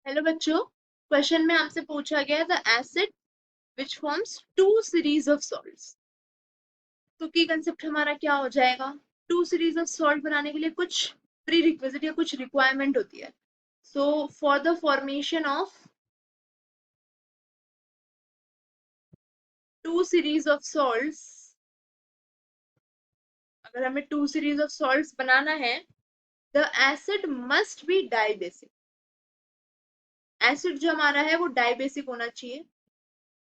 Hello बच्चों, question में हमसे पूछा गया the acid which forms two series of salts. तो की कंसेप्ट हमारा क्या हो जाएगा? टू सीरीज ऑफ सॉल्ट बनाने के लिए कुछ प्री रिक्विजिट या कुछ रिक्वायरमेंट होती है। So for the formation of two series of salts, अगर हमें टू सीरीज ऑफ सॉल्ट्स बनाना है, the acid must be dibasic. Acid जो हमारा है वो डाइबेसिक होना चाहिए,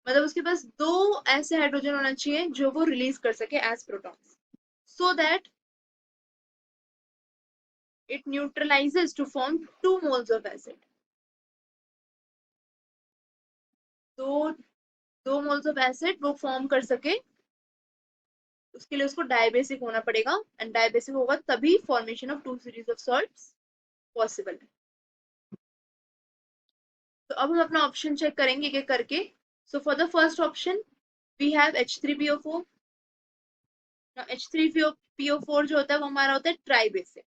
मतलब उसके पास दो ऐसे हाइड्रोजन होना चाहिए जो वो रिलीज कर सके as protons, so that it neutralizes to form 2 moles of acid. तो 2 moles of acid वो फॉर्म कर सके, उसके लिए उसको डायबेसिक होना पड़ेगा, एंड डायबेसिक होगा तभी formation of two series of salts possible है। तो अब हम अपना ऑप्शन चेक करेंगे एक एक करके। So for the first option we have H3PO4। H3PO4 जो होता है वो हमारा होता है tribasic.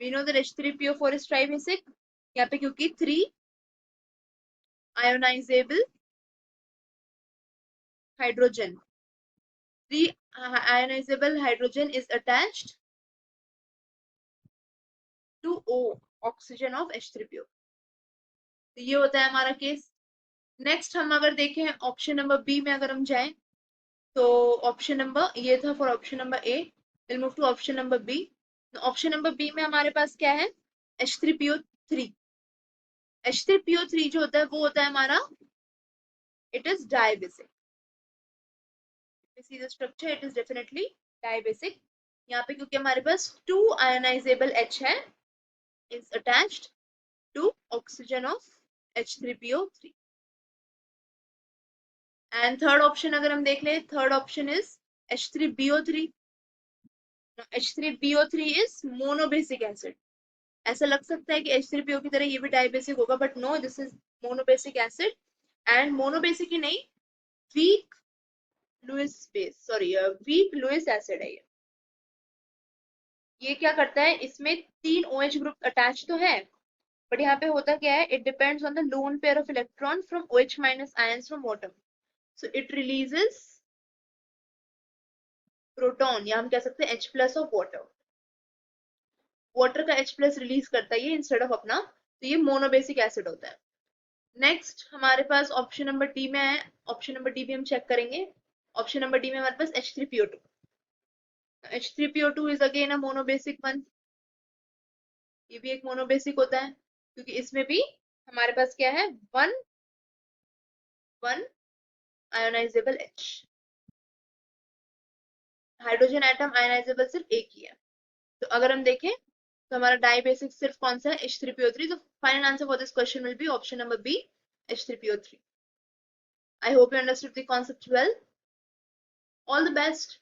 We know that H3PO4 is tribasic. यहाँ पे क्योंकि 3 ionizable hydrogen, 3 ionizable hydrogen is attached to O, oxygen of H3PO। तो ये होता है हमारा केस। नेक्स्ट हम अगर देखें ऑप्शन नंबर बी में अगर हम जाएं, तो ऑप्शन नंबर ये था for option number A. Will move to option number B. Option number B में हमारे पास क्या है? H3PO3। H3PO3 जो होता है वो होता है हमारा, it is dibasic. See the structure, it is definitely dibasic. यहाँ पे क्योंकि हमारे पास 2 आयोनाइजेबल H है, is attached to oxygen of H3PO3। And third option अगर हम देख ले, third option is H3BO3। H3BO3 is monobasic acid. ऐसा लग सकता है कि H3PO की तरह ये भी डाइबेसिक होगा, but no, this is monobasic acid. And monobasic ही नहीं, weak Lewis base, sorry weak Lewis acid है ये क्या करता है, इसमें 3 OH ग्रुप अटैच तो है, बट यहाँ पे होता क्या है, it depends on the lone pair of electron from OH minus ions from water. So it releases proton, या हम कह सकते हैं H+ ऑफ वाटर। वाटर का H+ रिलीज करता है ये इंस्टेड ऑफ अपना, तो ये मोनोबेसिक एसिड होता है। नेक्स्ट हमारे पास ऑप्शन नंबर डी में है। ऑप्शन नंबर डी भी हम चेक करेंगे। ऑप्शन नंबर डी में हमारे पास H3PO2। H3PO2 is again a monobasic one. ये भी एक मोनोबेसिक होता है, क्योंकि इसमें भी हमारे पास क्या है, one ionisable H। Hydrogen atom ionisable सिर्फ एक ही है। तो अगर हम देखें तो हमारा डाइबेसिक सिर्फ कौन सा है, H3PO3। तो final answer for this question will be option number B, H3PO3। I hope you understood the concept well. All the best.